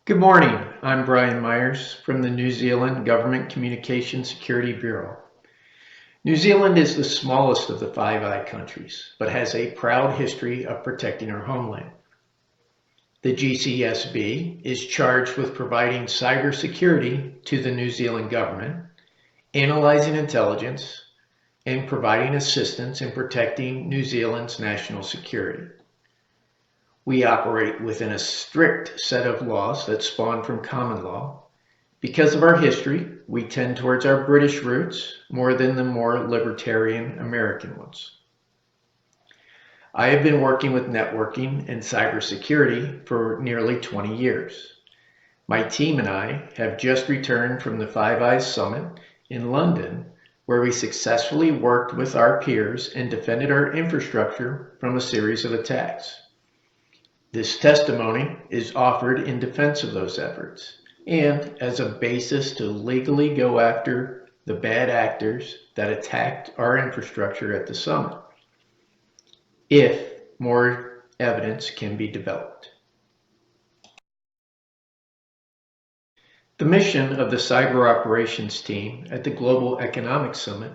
Good morning. I'm Brian Myers from the New Zealand Government Communication Security Bureau. New Zealand is the smallest of the Five Eyes countries, but has a proud history of protecting our homeland. The GCSB is charged with providing cybersecurity to the New Zealand government, analyzing intelligence, and providing assistance in protecting New Zealand's national security. We operate within a strict set of laws that spawn from common law. Because of our history, we tend towards our British roots more than the more libertarian American ones. I have been working with networking and cybersecurity for nearly 20 years. My team and I have just returned from the Five Eyes Summit in London, where we successfully worked with our peers and defended our infrastructure from a series of attacks. This testimony is offered in defense of those efforts and as a basis to legally go after the bad actors that attacked our infrastructure at the summit, if more evidence can be developed. The mission of the Cyber Operations Team at the Global Economic Summit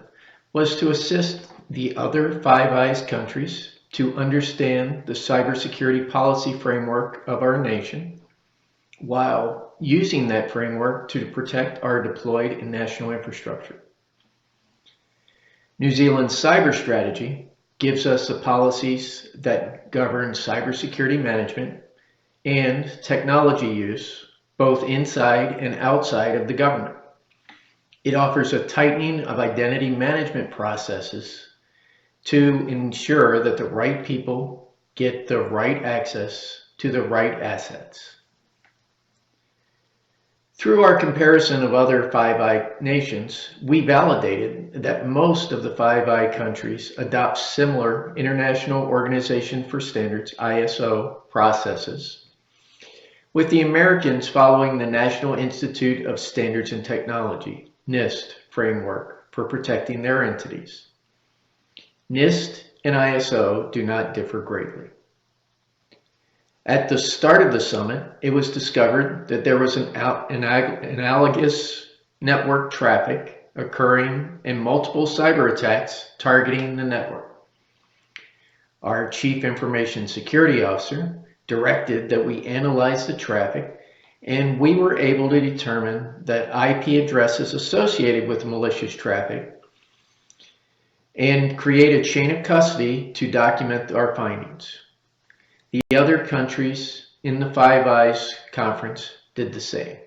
was to assist the other Five Eyes countries to understand the cybersecurity policy framework of our nation, while using that framework to protect our deployed and national infrastructure. New Zealand's cyber strategy gives us the policies that govern cybersecurity management and technology use, both inside and outside of the government. It offers a tightening of identity management processes to ensure that the right people get the right access to the right assets. Through our comparison of other Five Eyes nations, we validated that most of the Five Eyes countries adopt similar International Organization for Standards, ISO, processes, with the Americans following the National Institute of Standards and Technology, NIST, framework for protecting their entities. NIST and ISO do not differ greatly. At the start of the summit, it was discovered that there was an analogous network traffic occurring and multiple cyber attacks targeting the network. Our Chief Information Security Officer directed that we analyze the traffic, and we were able to determine that IP addresses associated with malicious traffic and create a chain of custody to document our findings. The other countries in the Five Eyes conference did the same.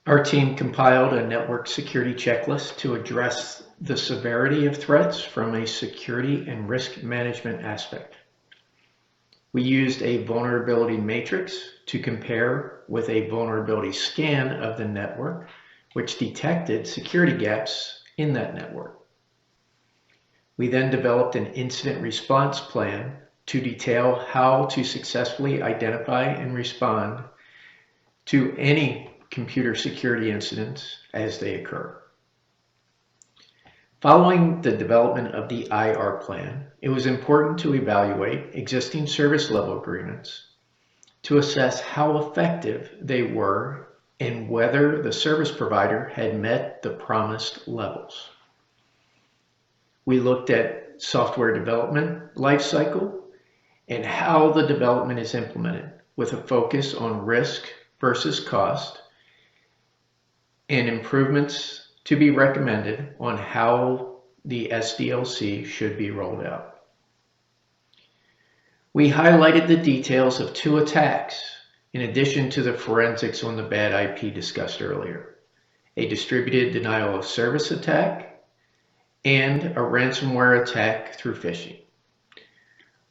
Our team compiled a network security checklist to address the severity of threats from a security and risk management aspect. We used a vulnerability matrix to compare with a vulnerability scan of the network, which detected security gaps in that network. We then developed an incident response plan to detail how to successfully identify and respond to any computer security incidents as they occur. Following the development of the IR plan, it was important to evaluate existing service level agreements to assess how effective they were and whether the service provider had met the promised levels. We looked at software development lifecycle and how the development is implemented, with a focus on risk versus cost and improvements to be recommended on how the SDLC should be rolled out. We highlighted the details of 2 attacks, in addition to the forensics on the bad IP discussed earlier: a distributed denial of service attack and a ransomware attack through phishing.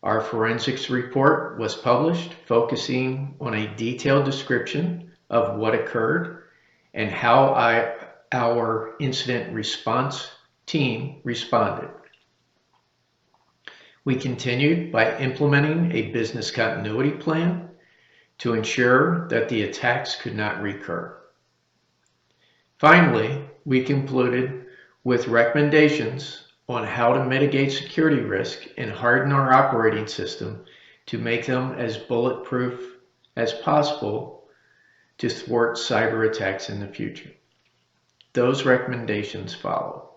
Our forensics report was published, focusing on a detailed description of what occurred and how our incident response team responded. We continued by implementing a business continuity plan to ensure that the attacks could not recur. Finally, we concluded with recommendations on how to mitigate security risk and harden our operating system to make them as bulletproof as possible to thwart cyber attacks in the future. Those recommendations follow.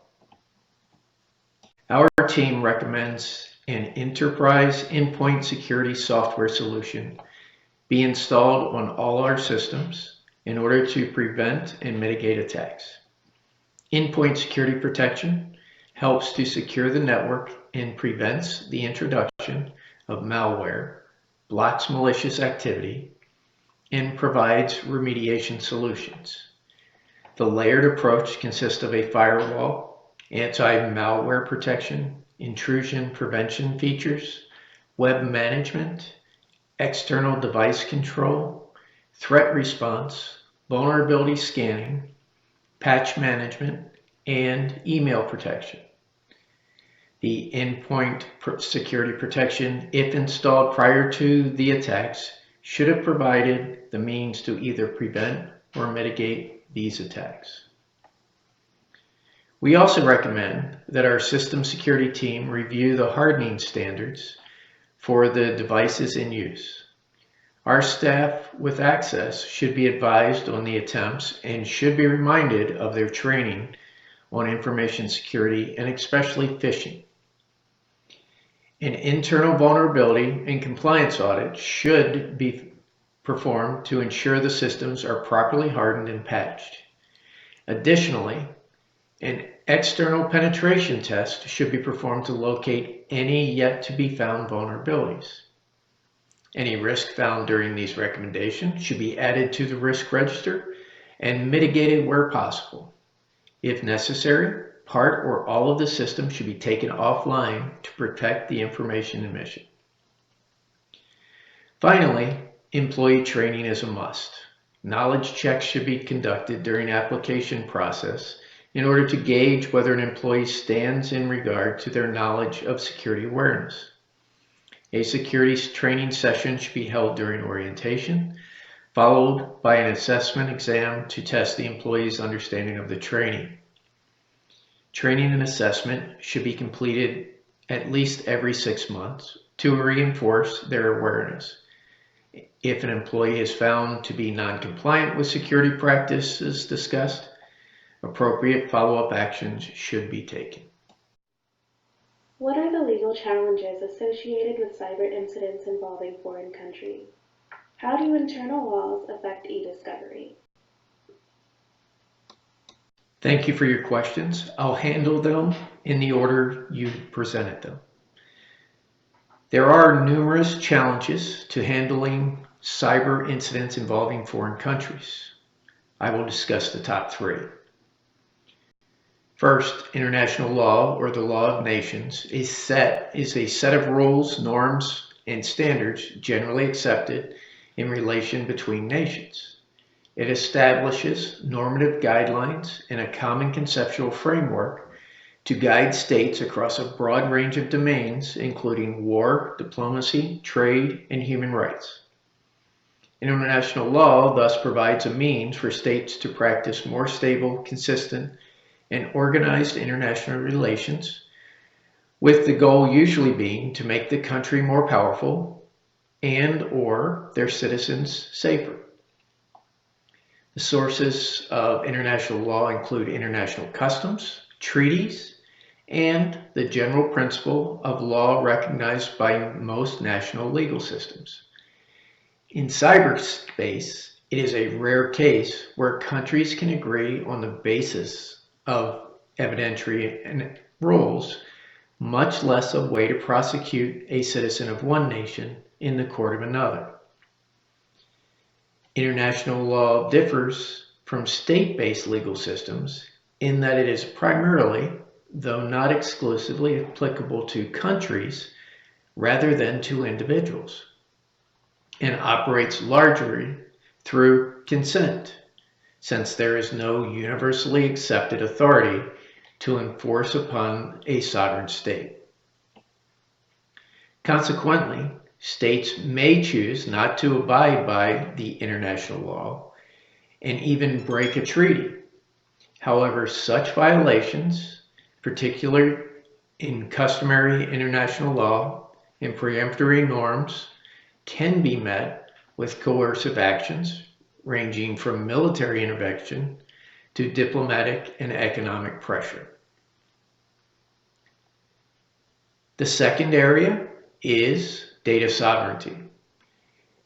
Our team recommends an enterprise endpoint security software solution be installed on all our systems in order to prevent and mitigate attacks. Endpoint security protection helps to secure the network and prevents the introduction of malware, blocks malicious activity, and provides remediation solutions. The layered approach consists of a firewall, anti-malware protection, intrusion prevention features, web management, external device control, threat response, vulnerability scanning, patch management, and email protection. The endpoint security protection, if installed prior to the attacks, should have provided the means to either prevent or mitigate these attacks. We also recommend that our system security team review the hardening standards for the devices in use. Our staff with access should be advised on the attempts and should be reminded of their training on information security and especially phishing. An internal vulnerability and compliance audit should be performed to ensure the systems are properly hardened and patched. Additionally, an external penetration test should be performed to locate any yet to be found vulnerabilities. Any risk found during these recommendations should be added to the risk register and mitigated where possible. If necessary, part or all of the system should be taken offline to protect the information and mission. Finally, employee training is a must. Knowledge checks should be conducted during application process in order to gauge whether an employee stands in regard to their knowledge of security awareness. A security training session should be held during orientation, followed by an assessment exam to test the employee's understanding of the training. Training and assessment should be completed at least every 6 months to reinforce their awareness. If an employee is found to be non-compliant with security practices discussed, appropriate follow-up actions should be taken. What are the legal challenges associated with cyber incidents involving foreign countries? How do internal laws affect e-discovery? Thank you for your questions. I'll handle them in the order you presented them. There are numerous challenges to handling cyber incidents involving foreign countries. I will discuss the top 3. First, international law, or the law of nations, is a set of rules, norms, and standards generally accepted in relation between nations. It establishes normative guidelines and a common conceptual framework to guide states across a broad range of domains, including war, diplomacy, trade, and human rights. International law thus provides a means for states to practice more stable, consistent, and organized international relations, with the goal usually being to make the country more powerful and/or their citizens safer. The sources of international law include international customs, treaties, and the general principle of law recognized by most national legal systems. In cyberspace, it is a rare case where countries can agree on the basis of evidentiary and rules, much less a way to prosecute a citizen of one nation in the court of another. International law differs from state-based legal systems in that it is primarily, though not exclusively, applicable to countries rather than to individuals, and operates largely through consent, since there is no universally accepted authority to enforce upon a sovereign state. Consequently, states may choose not to abide by the international law and even break a treaty. However, such violations, particularly in customary international law and peremptory norms can be met with coercive actions ranging from military intervention to diplomatic and economic pressure. The second area is data sovereignty.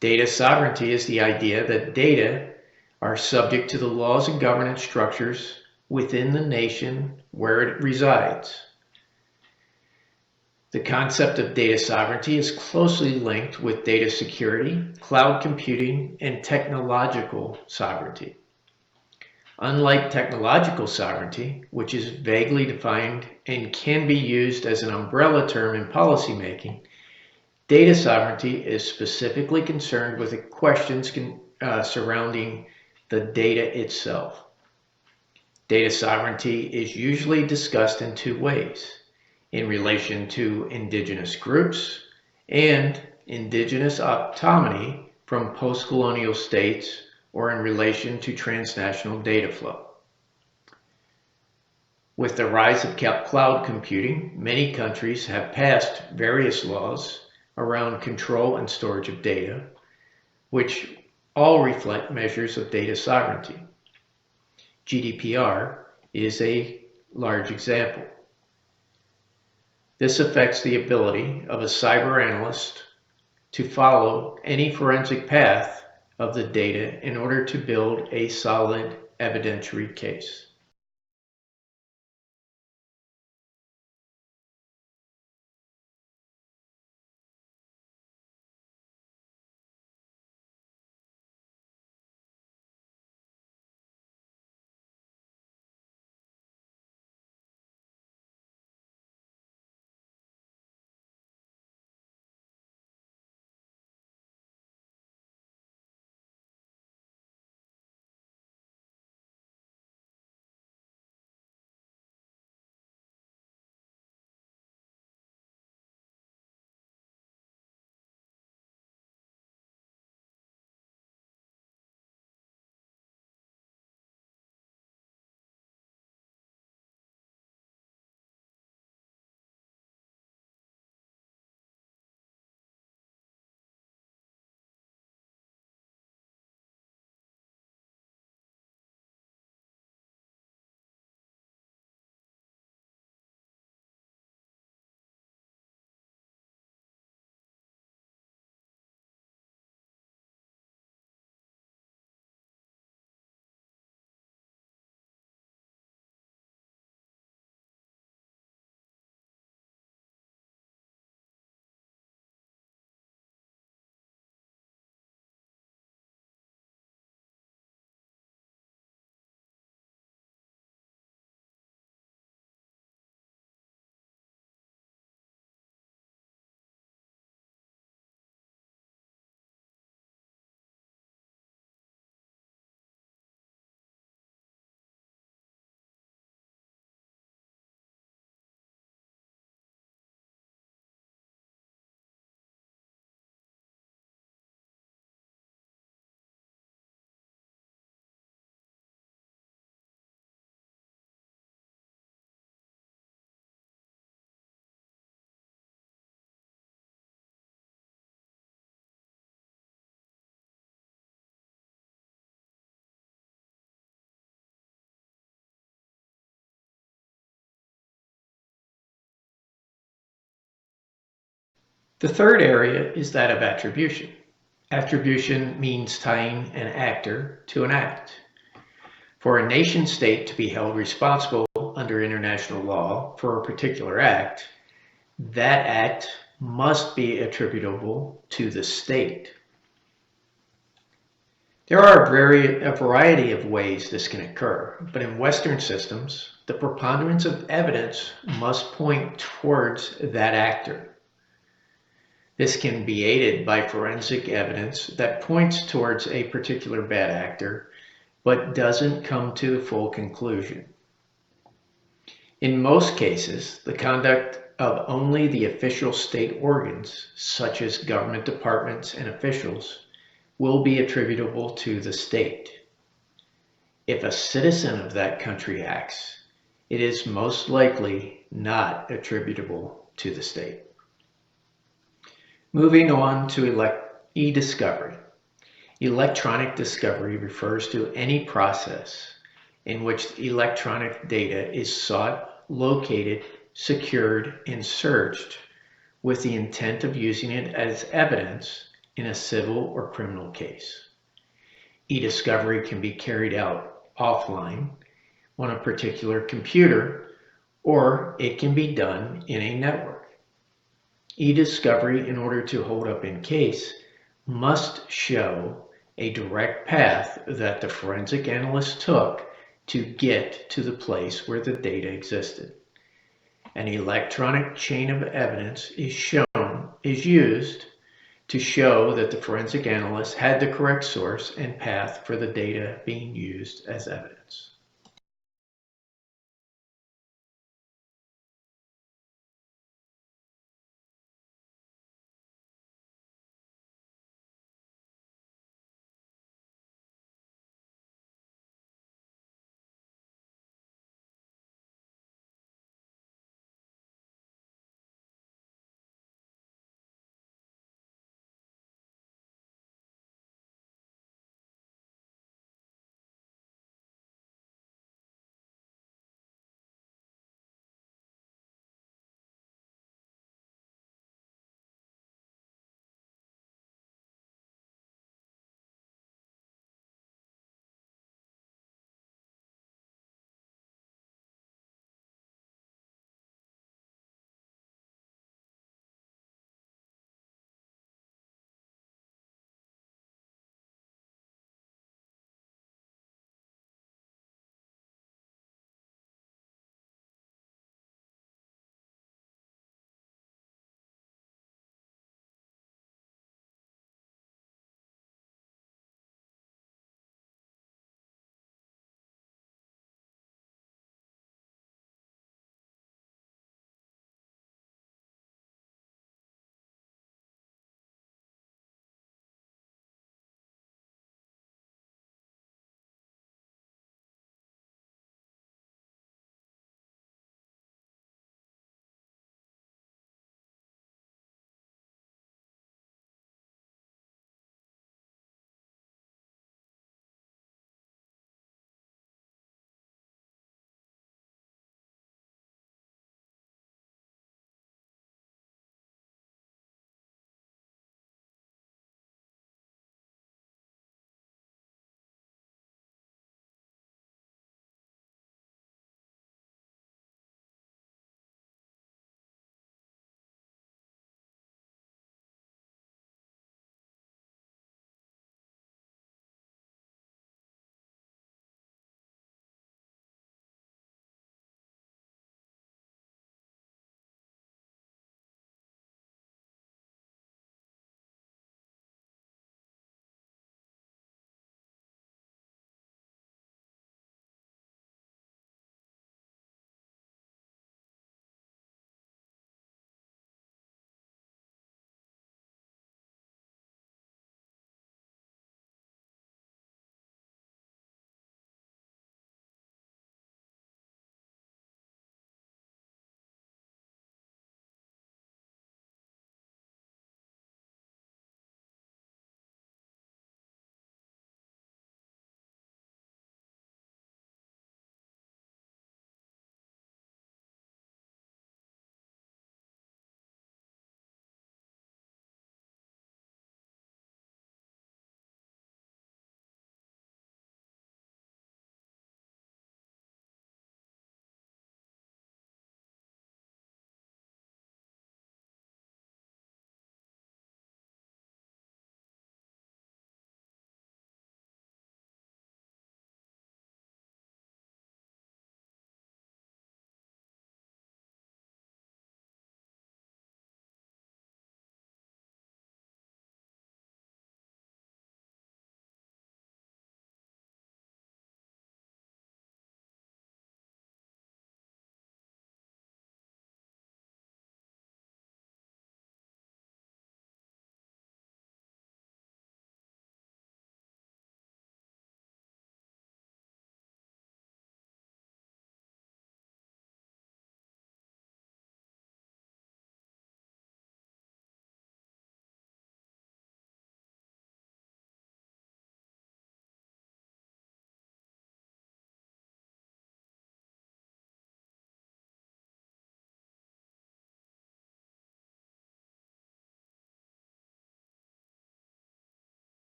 Data sovereignty is the idea that data are subject to the laws and governance structures within the nation where it resides. The concept of data sovereignty is closely linked with data security, cloud computing, and technological sovereignty. Unlike technological sovereignty, which is vaguely defined and can be used as an umbrella term in policymaking, data sovereignty is specifically concerned with the questions surrounding the data itself. Data sovereignty is usually discussed in two ways: in relation to indigenous groups and indigenous autonomy from post-colonial states, or in relation to transnational data flow. With the rise of cloud computing, many countries have passed various laws around control and storage of data, which all reflect measures of data sovereignty. GDPR is a large example. This affects the ability of a cyber analyst to follow any forensic path of the data in order to build a solid evidentiary case. The third area is that of attribution. Attribution means tying an actor to an act. For a nation state to be held responsible under international law for a particular act, that act must be attributable to the state. There are a variety of ways this can occur, but in Western systems, the preponderance of evidence must point towards that actor. This can be aided by forensic evidence that points towards a particular bad actor, but doesn't come to a full conclusion. In most cases, the conduct of only the official state organs, such as government departments and officials, will be attributable to the state. If a citizen of that country acts, it is most likely not attributable to the state. Moving on to e-discovery. Electronic discovery refers to any process in which electronic data is sought, located, secured, and searched with the intent of using it as evidence in a civil or criminal case. E-discovery can be carried out offline on a particular computer, or it can be done in a network. E-discovery, in order to hold up in case, must show a direct path that the forensic analyst took to get to the place where the data existed. An electronic chain of evidence is used to show that the forensic analyst had the correct source and path for the data being used as evidence.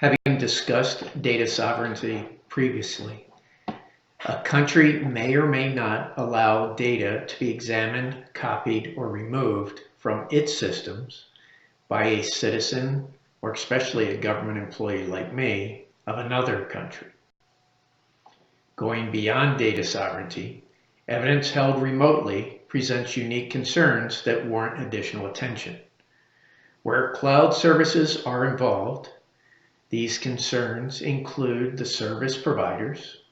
Having discussed data sovereignty previously, a country may or may not allow data to be examined, copied, or removed from its systems by a citizen, or especially a government employee like me, of another country. Going beyond data sovereignty, evidence held remotely presents unique concerns that warrant additional attention. Where cloud services are involved, these concerns include the service providers,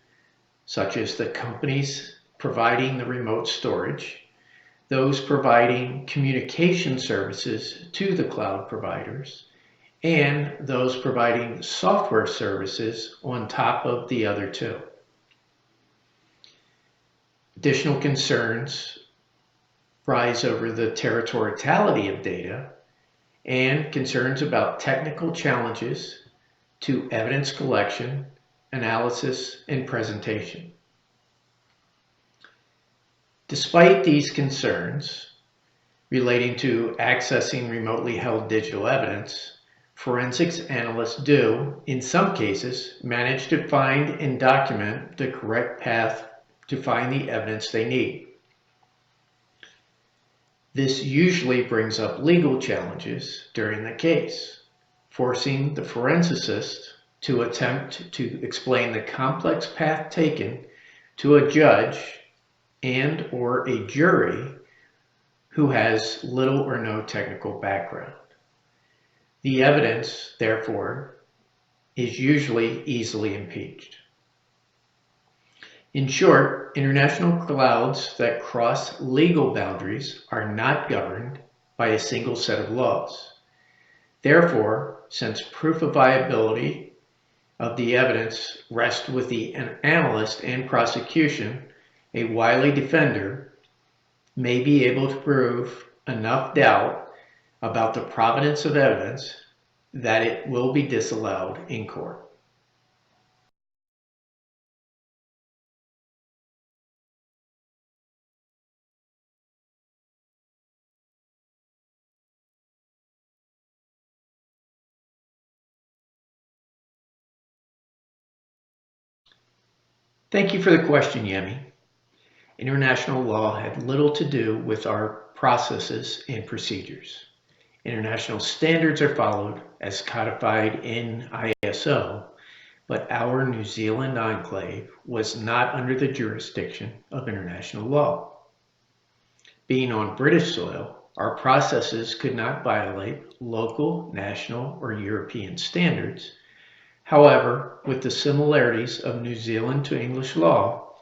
such as the companies providing the remote storage, those providing communication services to the cloud providers, and those providing software services on top of the other two. Additional concerns rise over the territoriality of data and concerns about technical challenges to evidence collection, analysis, and presentation. Despite these concerns relating to accessing remotely held digital evidence, forensics analysts do, in some cases, manage to find and document the correct path to find the evidence they need. This usually brings up legal challenges during the case, forcing the forensicist to attempt to explain the complex path taken to a judge and or a jury who has little or no technical background. The evidence, therefore, is usually easily impeached. In short, international clouds that cross legal boundaries are not governed by a single set of laws. Therefore, since proof of viability of the evidence rests with the analyst and prosecution, a wily defender may be able to prove enough doubt about the provenance of evidence that it will be disallowed in court. Thank you for the question, Yemi. International law had little to do with our processes and procedures. International standards are followed as codified in ISO, but our New Zealand enclave was not under the jurisdiction of international law. Being on British soil, our processes could not violate local, national, or European standards. However, with the similarities of New Zealand to English law,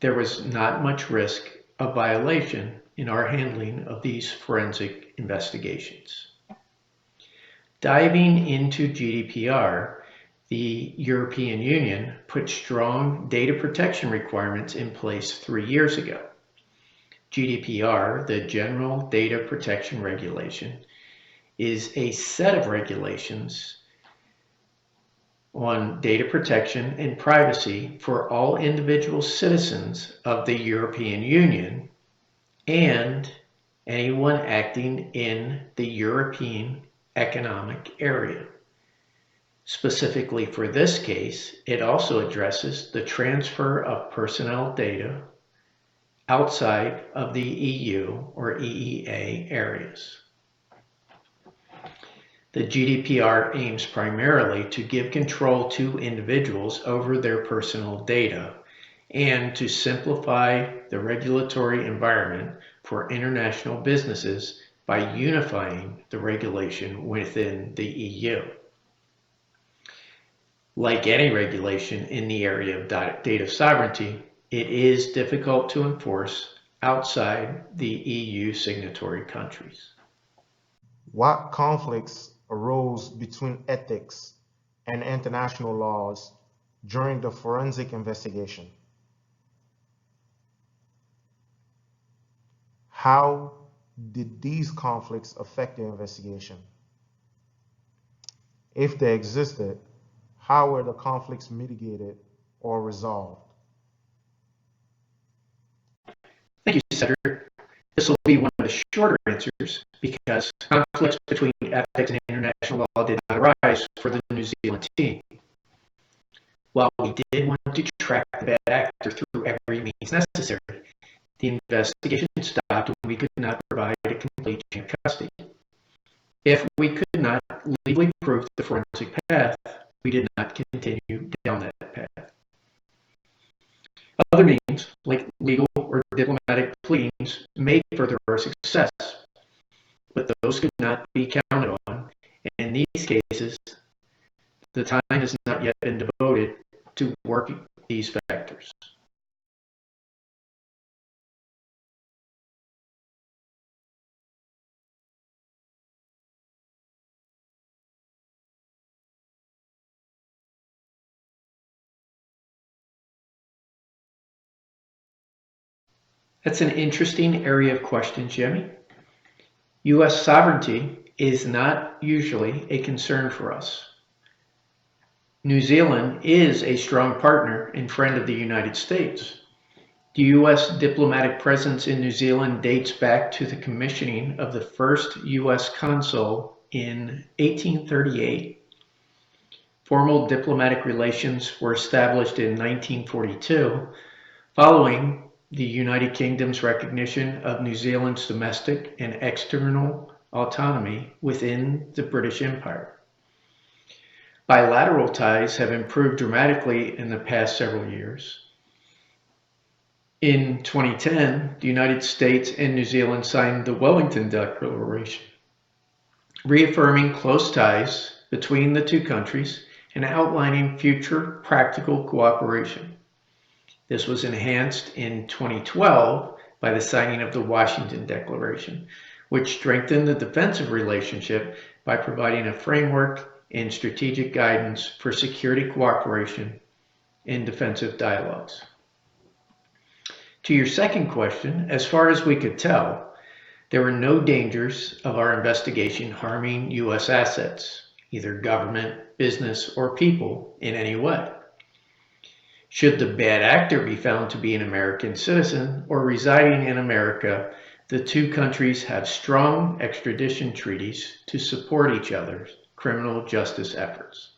there was not much risk of violation in our handling of these forensic investigations. Diving into GDPR, the European Union put strong data protection requirements in place 3 years ago. GDPR, the General Data Protection Regulation, is a set of regulations on data protection and privacy for all individual citizens of the European Union and anyone acting in the European Economic Area. Specifically for this case, it also addresses the transfer of personnel data outside of the EU or EEA areas. The GDPR aims primarily to give control to individuals over their personal data and to simplify the regulatory environment for international businesses by unifying the regulation within the EU. Like any regulation in the area of data sovereignty, it is difficult to enforce outside the EU signatory countries. What conflicts arose between ethics and international laws during the forensic investigation? How did these conflicts affect the investigation? If they existed, how were the conflicts mitigated or resolved? Thank you, Cedric. This will be one of the shorter answers because conflicts between ethics and international law did not arise for the New Zealand team. While we did want to track the bad actor through every means necessary, the investigation stopped when we could not provide a complete chain of custody. If we could not legally prove the forensic path, we did not continue down that path. Other means, like legal or diplomatic pleadings, may further our success, but those could not be counted on, and in these cases, the time has not yet been devoted to working these factors. That's an interesting area of question, Jimmy. U.S. sovereignty is not usually a concern for us. New Zealand is a strong partner and friend of the United States. The U.S. diplomatic presence in New Zealand dates back to the commissioning of the first U.S. consul in 1838. Formal diplomatic relations were established in 1942, following the United Kingdom's recognition of New Zealand's domestic and external autonomy within the British Empire. Bilateral ties have improved dramatically in the past several years. In 2010, the United States and New Zealand signed the Wellington Declaration, reaffirming close ties between the two countries and outlining future practical cooperation. This was enhanced in 2012 by the signing of the Washington Declaration, which strengthened the defensive relationship by providing a framework and strategic guidance for security cooperation and defensive dialogues. To your second question, as far as we could tell, there were no dangers of our investigation harming U.S. assets, either government, business, or people in any way. Should the bad actor be found to be an American citizen or residing in America, the two countries have strong extradition treaties to support each other's criminal justice efforts.